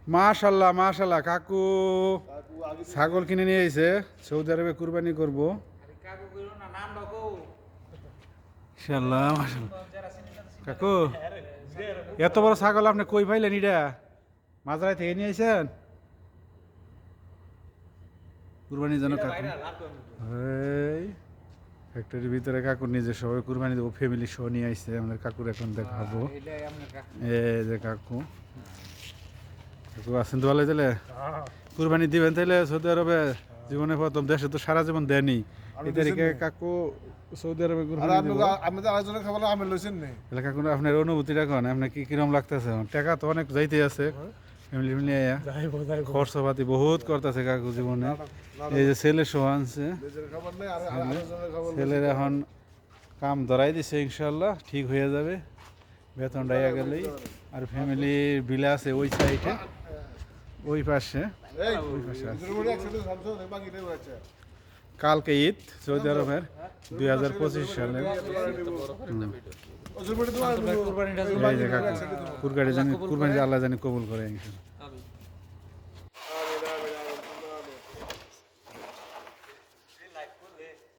মাশাল্লাহ মাশাল্লাহ কাকু ছাগল কিনে নিয়ে এসে সৌদি আরবে কুরবানি করবো ইনশাল্লাহ মাশাল্লাহ। কাকু এত বড় ছাগল আপনি কই পাইলেন এটা মাঝরাই থেকে নিয়ে আইছেন কুরবানির জন্য কাকু এই ফ্যাক্টরির ভিতরে কাকুর নিজে সবাই কুরবানি দেবো ফ্যামিলি সহ নিয়ে আইছে আমাদের কাকুর এখন দেখাবো এই যে কাকু কাকু আছেন তো ভালো তাহলে কুরবানি দিবেন তাহলে সৌদি আরবে জীবনে প্রথম দেশে তো সারা জীবন দেয়নি এই তারিখে কাকু সৌদি আরবে কুরবানি দিব আমি তো আরেকজনের খাবার আমি লইছেন নি তাহলে কাকু আপনার অনুভূতিটা কোন আপনার কি কিরম লাগতেছে টাকা তো অনেক যাইতে আছে ফ্যামিলি মিলিয়ে খরচপাতি বহুত করতেছে কাকু জীবনে এই যে ছেলে সহ আনছে নিজের খাবার নাই আর আরেকজনের খাবার ছেলের এখন কাম ধরাই দিছে ইনশাল্লাহ ঠিক হয়ে যাবে বেতন ডাইয়া গেলেই আর ফ্যামিলির বিলে আছে ওই সাইডে ওই পাশে এই নিজের বাড়ি একসাথে সামসো দেখবা কি দেব আছে কালকে ঈদ সৌদি আরবের 2025 সালে ওজুর বাড়ি তোমার কুরবানি জানি আল্লাহ জানি কবুল করে ইনশাল্লাহ